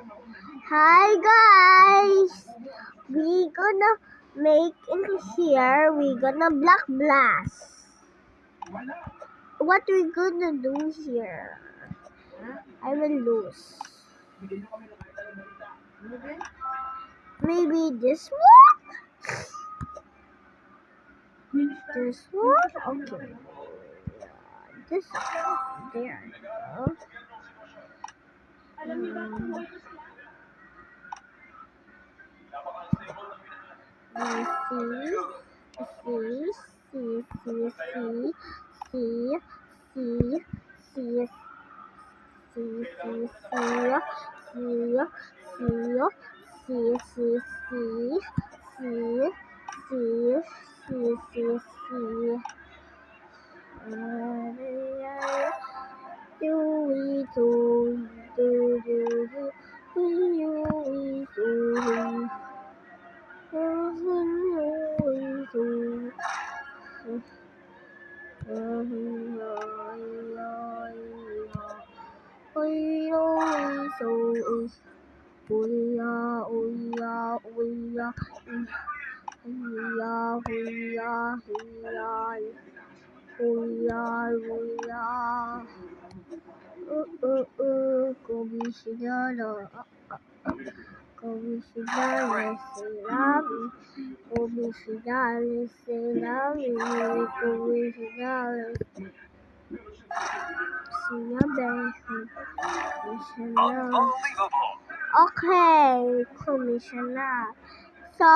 Hi guys! We gonna make in here, we gonna block blast. What we gonna do here? I will lose. Maybe this one? This one? Okay. This one. There we go. Okay, Commissioner. So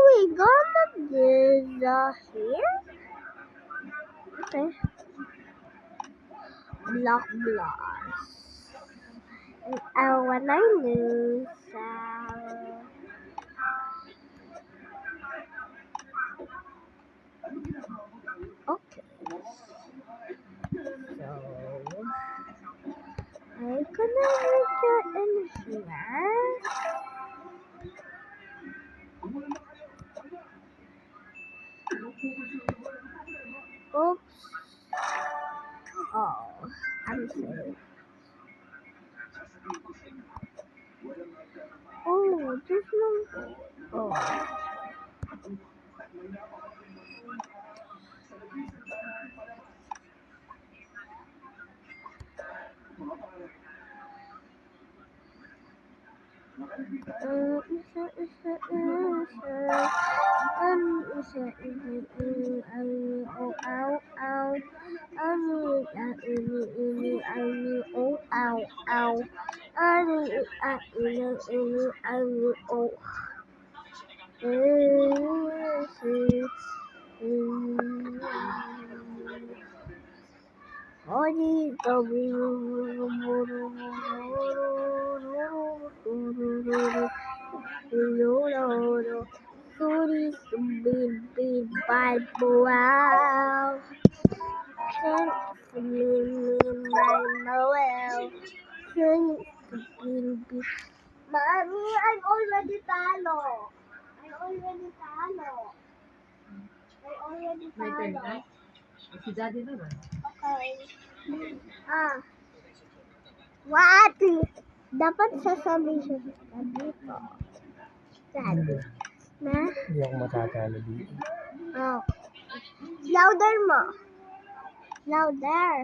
we gonna do here. Okay. Block blast. And when I lose, okay. So I'm gonna make it in here. Oops. Oh, I'm sorry. Oh, there's no. Oh. Mommy, I already talo. My turn na? Si Daddy naman. Okay. What? Dapat sasabihin siya dito. Daddy. Na? Hindi ako matatalo dito. Oh. Louder mo. Louder.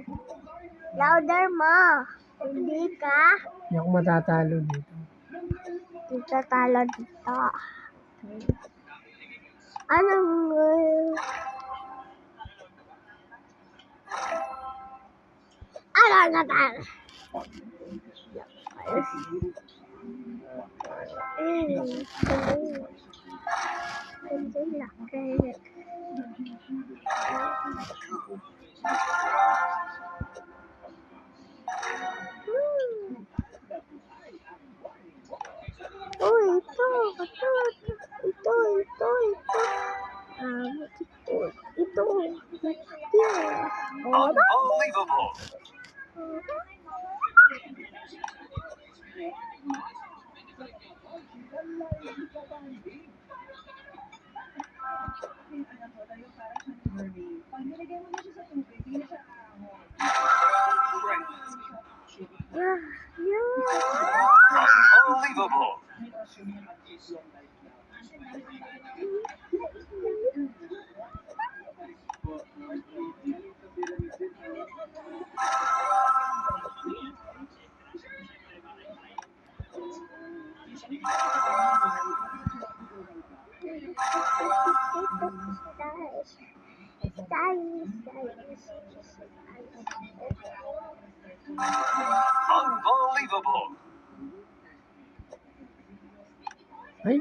Louder mo. Hindi ka. Hindi ako matatalo dito. Dito talo dito. Anong na talo? Unbelievable. Unbelievable. Unbelievable. Ay,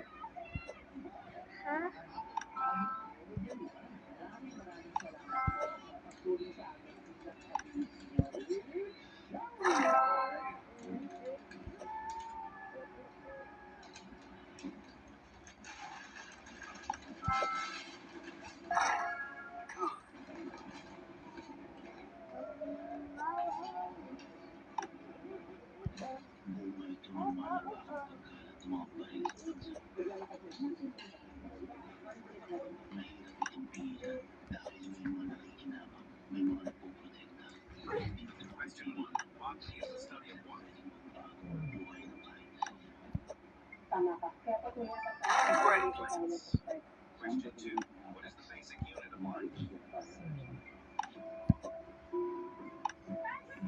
Great. Question 2. What is the basic unit of light?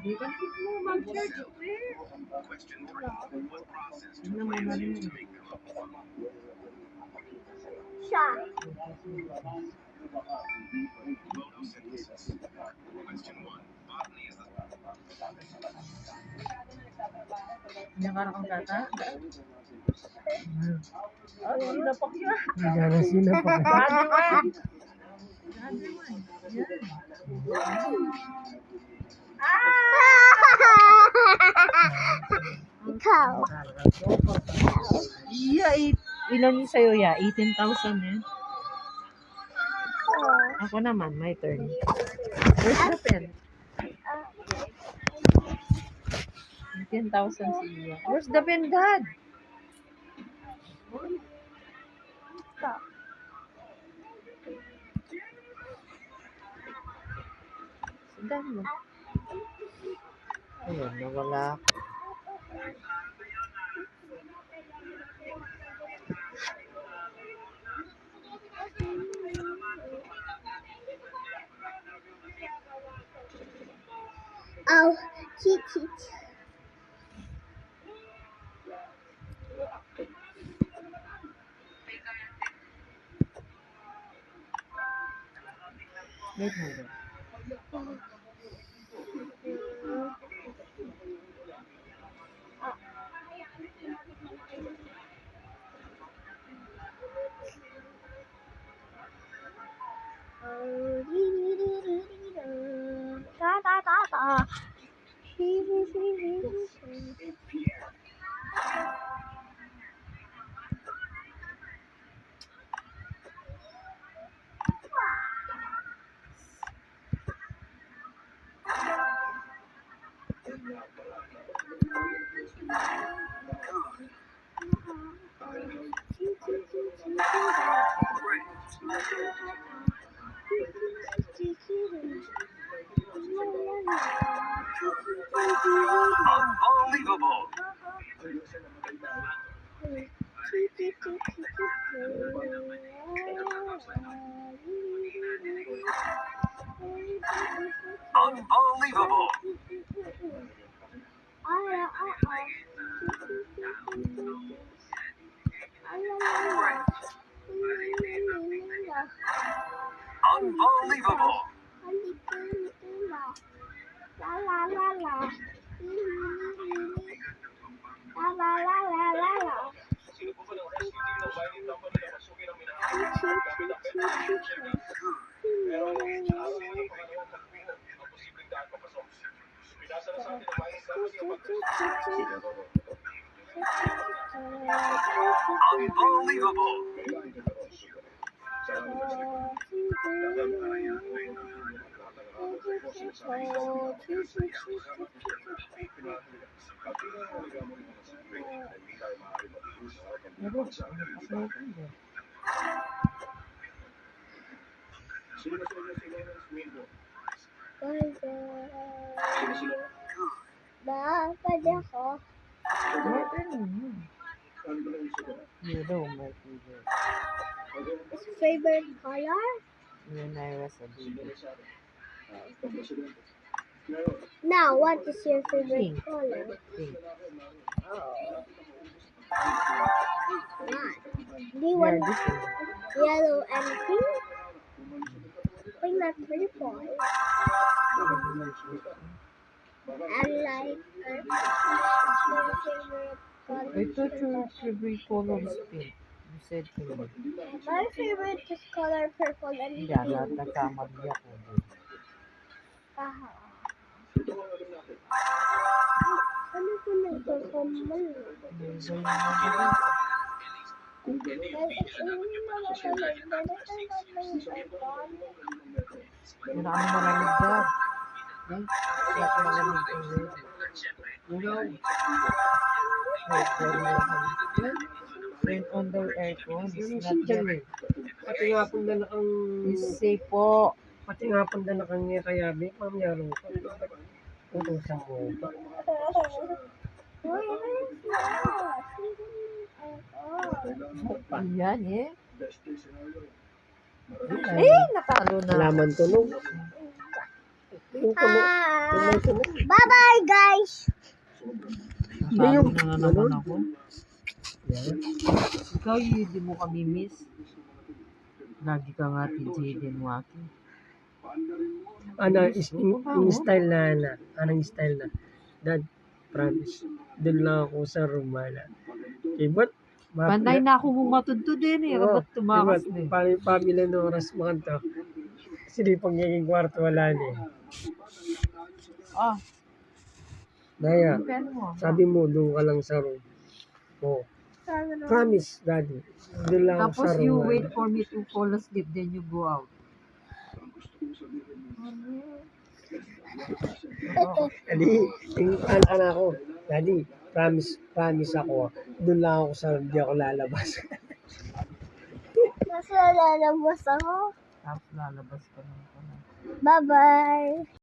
Hindi ka mo mag-search eh. Question 3. What process do Tingnan mo na plants rin. use to make chlorophyll? Siya. Photosynthesis. Question 1. Botany is the Nakara kang gata? Oh, sinapak niya. nagana sila pa. Daddy man. Daddy man. Yan. Ikaw. Yeah, ilan yung sa'yo ya? 18,000 eh. Ako naman, my turn. Where's the pen? 18,000 siya. Where's the pen, Dad? Sundan mo. Ayun, nawala. Oh, cheat. Wait mo ba? Da. unbelievable. Unbelievable. Unbelievable. Unbelievable. Dapat ako. My turn. You know my favorite. Favorite color? When I was a baby. Now, what is your favorite Pink. color? Pink. Do you Yeah, want this one. yellow and pink? Pink not purple. I like your favorite color. I thought your favorite color is pink. You said pink. My favorite is color purple and Hindi, pink. lahat nagkamali ako. Ah. Ano ko nagkakamali? Wala kami malamig dyan. Wala kami malamig dyan. Turn on the aircon. It's not yet. Pati nga po na nakang... It's safe po. Pati nga po na nakang kayabi, pamyaro ko. Utusan mo ba? Ayan eh. Natalo na. Laman tunog. Yung tunog. Ah, Tunog. bye-bye, guys. Natalo na naman ano? ako. Ikaw, hindi mo kami miss. Lagi ka nga TJ din waki. Ano, in style na. Anong style na? Dad, promise. Doon lang ako sa Romana. Eh, ba't? Panay na ako mong matuntun din eh. Rabat tumakas na eh. Paano yung pamilya ng oras mga to? Kasi di pagiging kwarto wala na eh. Ah, Daya, yung pen mo. sabi mo, doon ka lang sa room. Oh, promise, daddy. Doon lang ako Tapos sa room. you wait for me to fall asleep, then you go out. Daddy, yung anak ko, daddy, promise ako. Doon lang ako sa room, di ako lalabas. Nasa lalabas ako. Tapos lalabas ka naman. Bye-bye.